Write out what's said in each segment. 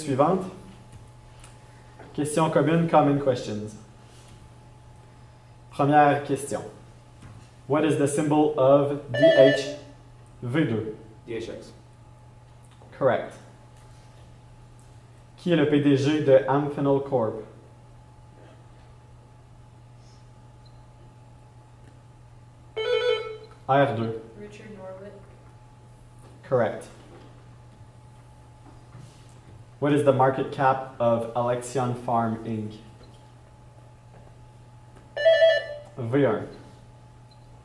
suivantes. Questions communes, common questions. Première question. What is the symbol of DHV2? DHX. Correct. Qui est le PDG de Amphenol Corp? R2. Richard Norwood. Correct. What is the market cap of Alexion Farm Inc? V1.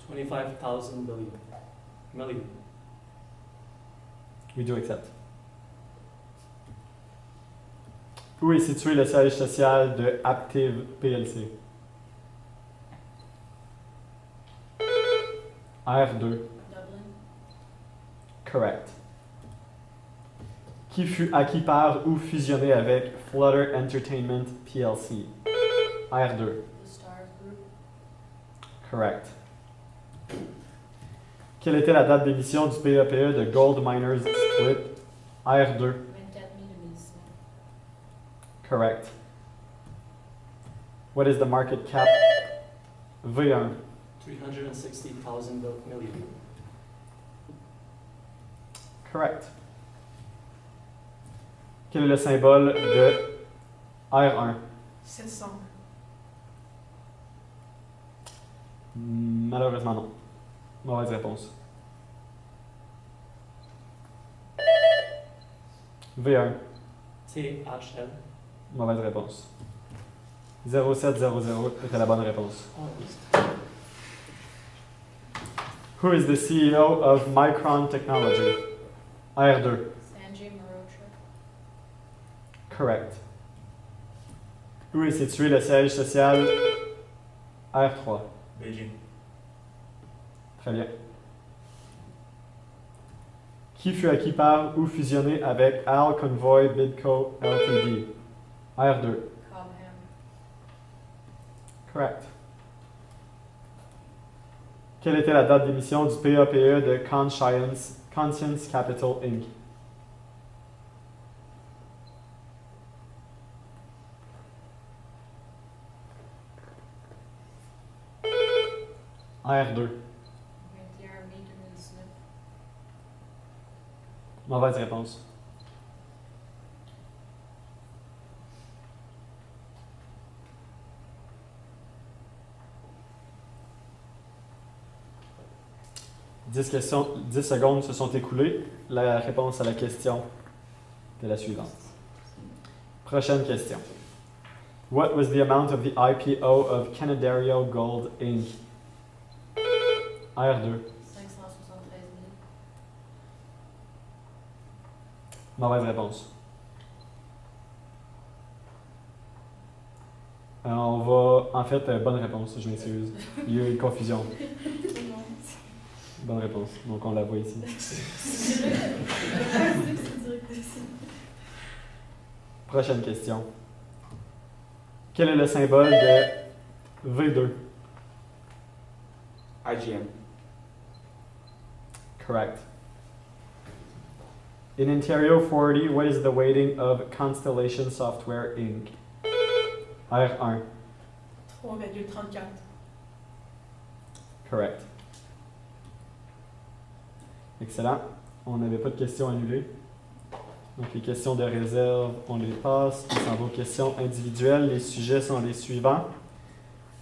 25,000 million. We do accept. Où est situé le siège social de Aptiv PLC? R2. Dublin. Correct. Qui fut acquis par ou fusionné avec Flutter Entertainment PLC? R2. The Stars Group. Correct. Quelle était la date d'émission du PAPE de Gold Miners Split? R2. 24 mai 2019. Correct. What is the market cap? V1. 360,000 million. Correct. Quel est le symbole de R1? 700. Malheureusement non. Mauvaise réponse. V1. THL. Mauvaise réponse. 0700 était la bonne réponse. Who is the CEO of Micron Technology? R2. Sanjay Mehrotra. Correct. Où est situé le siège social? R3. Beijing. Très bien. Qui fut acquis par ou fusionné avec Al Convoy Bidco Ltd? R2. Cobham. Correct. Quelle était la date d'émission du PAPE de Conscience Capital Inc? R2. 21 mai 2019. Mauvaise réponse. Dix secondes se sont écoulées. La réponse à la question est la suivante. Prochaine question. What was the amount of the IPO of Canadario Gold Inc? R2. 573 000. Mauvaise réponse. On va... En fait, bonne réponse, je m'excuse. Il y a eu une confusion. Bonne réponse. Donc, on la voit ici. Prochaine question. Quel est le symbole de V2? IGM. Correct. In Ontario 40, what is the weighting of Constellation Software Inc? R1. 3,34. Correct. Excellent. On n'avait pas de questions annulées. Donc les questions de réserve, on les passe. On s'en va aux questions individuelles. Les sujets sont les suivants.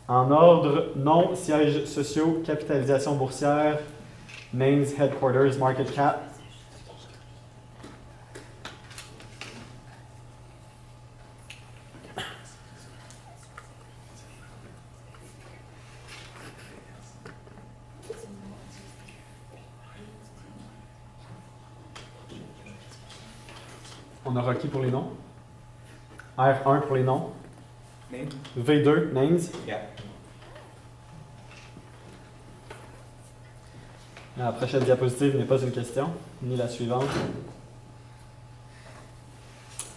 En ordre, nom, sièges sociaux, capitalisation boursière, names, headquarters, market cap. On aura qui pour les noms? R1 pour les noms. Name? V2, names. Yeah. La prochaine diapositive n'est pas une question, ni la suivante.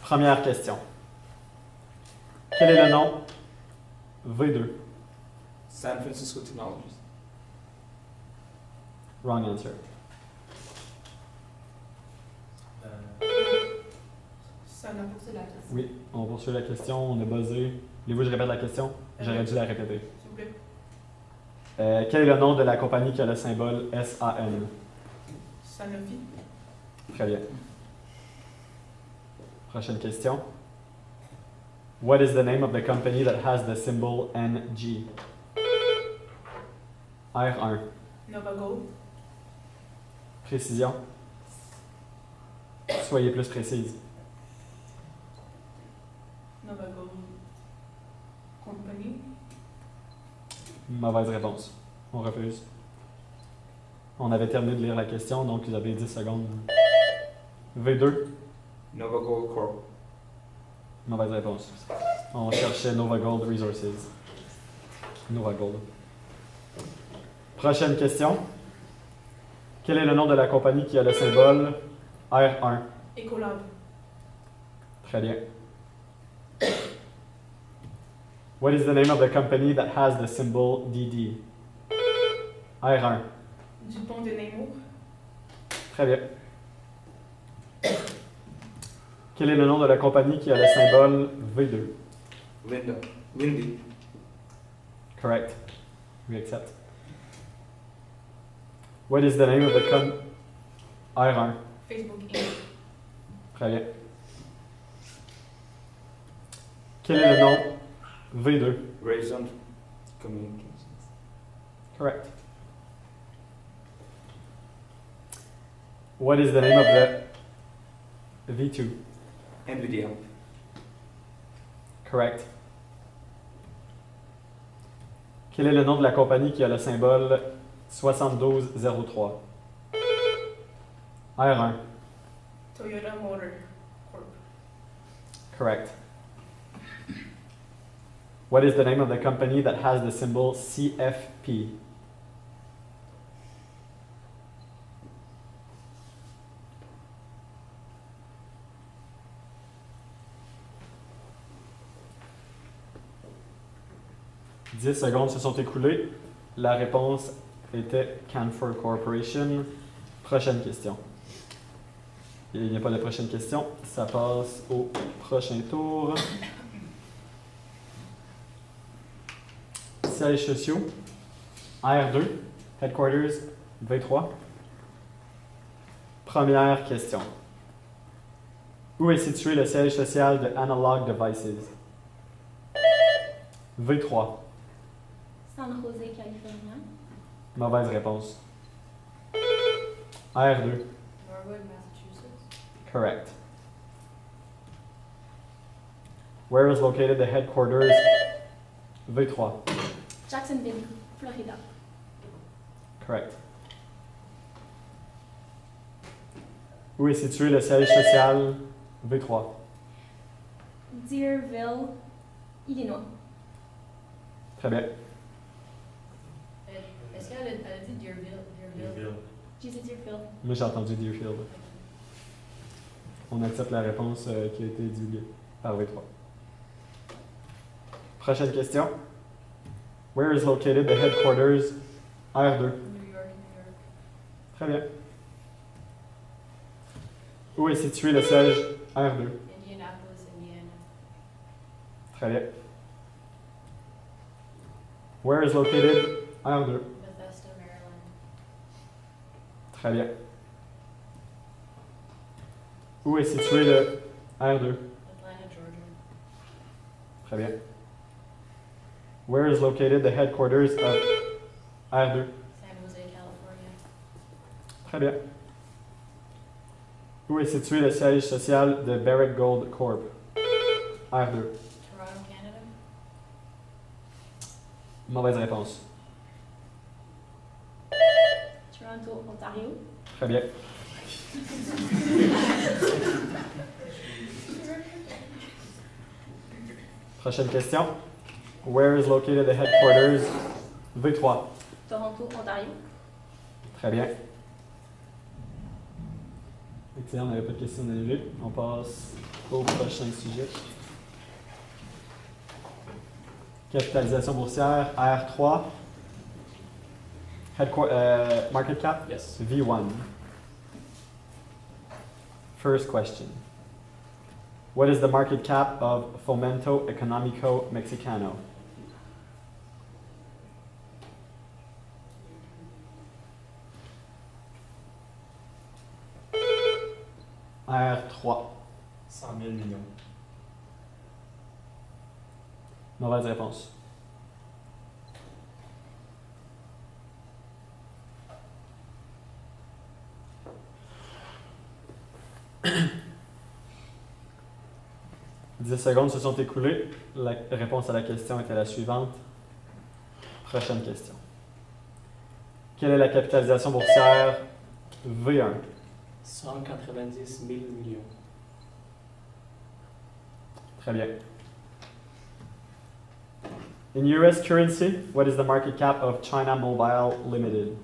Première question. Quel est le nom? V2. San Francisco Technologies. Wrong answer. San a posé la question. Oui, on poursuit la question, on a buzzé. Voulez-vous que je répète la question? J'aurais dû la répéter. S'il vous plaît. Quel est le nom de la compagnie qui a le symbole SAN? Sanofi. Très bien. Prochaine question. What is the name of the company that has the symbol NG? R1. Novagold. Précision. Soyez plus précise. Novagold Company. Mauvaise réponse. On refuse. On avait terminé de lire la question, donc vous avez 10 secondes. V2. Nova Gold Corp. Mauvaise réponse. On cherchait Nova Gold Resources. Nova Gold. Prochaine question. Quel est le nom de la compagnie qui a le symbole R1? Ecolab. Très bien. What is the name of the company that has the symbol DD? R1. Dupont de Nemours. Très bien. Quel est le nom de la compagnie qui a le symbole V2? Lindy. Correct. We accept. What is the name of the R1. Facebook Inc. Très bien. Quel est le nom V2? Raison Communications. Correct. What is the name of the V2? NVIDIA. Correct. Quel est le nom de la compagnie qui a le symbole 7203? R1. Toyota Motor Corp. Correct. What is the name of the company that has the symbol CFP? « 10 secondes se sont écoulées. La réponse était Canfor Corporation. Prochaine question. Il n'y a pas de prochaine question. Ça passe au prochain tour. Sièges sociaux. R2. Headquarters. V3. Première question. Où est situé le siège social de Analog Devices? V3. San Jose, California. Mauvaise réponse. R2. Norwood, Massachusetts. Correct. Where is located the headquarters? V3. Jacksonville, Florida. Correct. Où est situé le siège social? V3. Deerville, Illinois. Très bien. Est-ce qu'elle a dit Deerville? J'ai dit Deerfield. Moi, j'ai entendu Deerfield. On accepte la réponse qui a été divulguée par V3. Prochaine question. Where is located the headquarters? R2. New York, New York. Très bien. Où est situé le siège R2? Indianapolis, Indiana. Très bien. Where is located R2? Bethesda, Maryland. Très bien. Où est situé le R2? Atlanta, Georgia. Très bien. Where is located the headquarters of R2? San Jose, California. Très bien. Où est situé le siège social de Barrick Gold Corp? R2. Toronto, Canada. Mauvaise réponse. Toronto, Ontario. Très bien. Prochaine question. Where is located the headquarters? V3. Toronto, Ontario. Très bien. Excellent, on n'avait pas de questions annulées. On passe au prochain sujet. Capitalisation boursière, R3. Market cap, Yes. V1. First question. What is the market cap of Fomento Económico Mexicano? R3. 100 000 millions. Mauvaise réponse. « 10 secondes se sont écoulées. La réponse à la question était la suivante. Prochaine question. Quelle est la capitalisation boursière V1? 190 000 millions. Très bien. In US currency, what is the market cap of China Mobile Limited?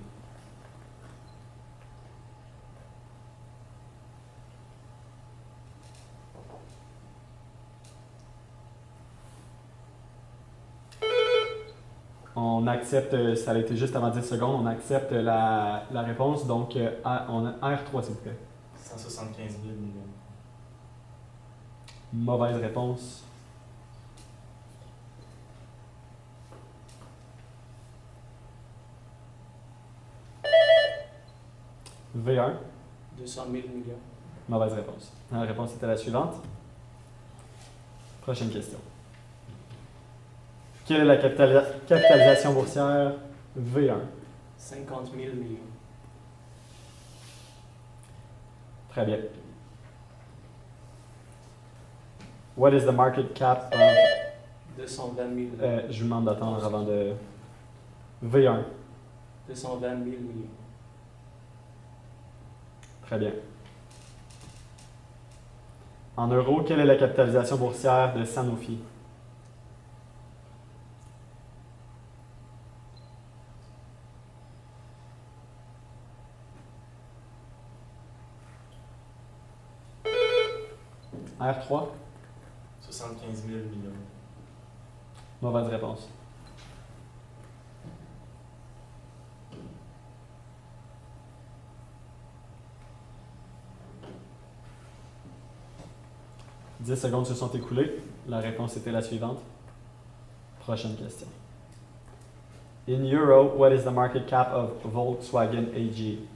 On accepte, ça a été juste avant 10 secondes, on accepte la réponse, donc on a R3 s'il vous plaît. 175 000 millions. Mauvaise réponse. V1. 200 000 millions. Mauvaise réponse. La réponse était la suivante. Prochaine question. Quelle est la capitalisation boursière V1? 50 000 millions. Très bien. What is the market cap of... 220 000. je vous demande d'attendre avant de... V1. 220 000 millions. Très bien. En euros, quelle est la capitalisation boursière de Sanofi? R3. 75 000 millions. Mauvaise réponse. « 10 secondes se sont écoulées. La réponse était la suivante. Prochaine question. In euro, what is the market cap of Volkswagen AG? «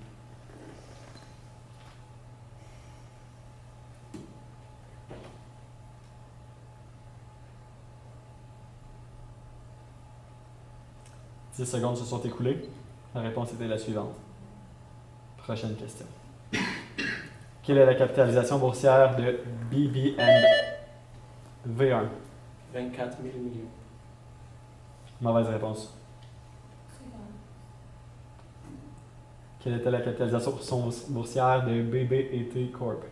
10 secondes se sont écoulées. La réponse était la suivante. Prochaine question. Quelle est la capitalisation boursière de BBN V1? 24 000 millions. Mauvaise réponse. Quelle était la capitalisation boursière de BBET Corp?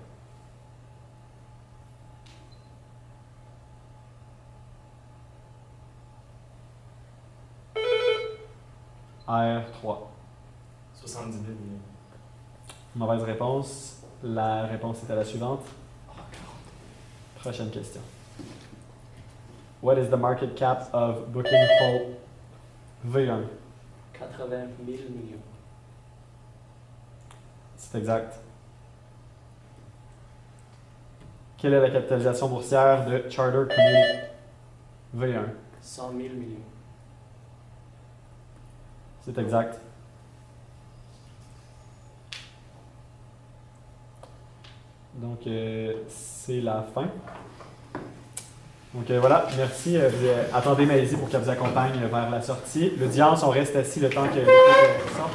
R3. 70 000 millions. Mauvaise réponse. La réponse était la suivante. Prochaine question. What is the market cap of Booking Holdings V1? 80 000 millions. C'est exact. Quelle est la capitalisation boursière de Charter Community V1? 100 000 millions. C'est exact. Donc, c'est la fin. Donc, voilà, merci. Attendez Maisie pour qu'elle vous accompagne vers la sortie. L'audience, on reste assis le temps que l'équipe sorte.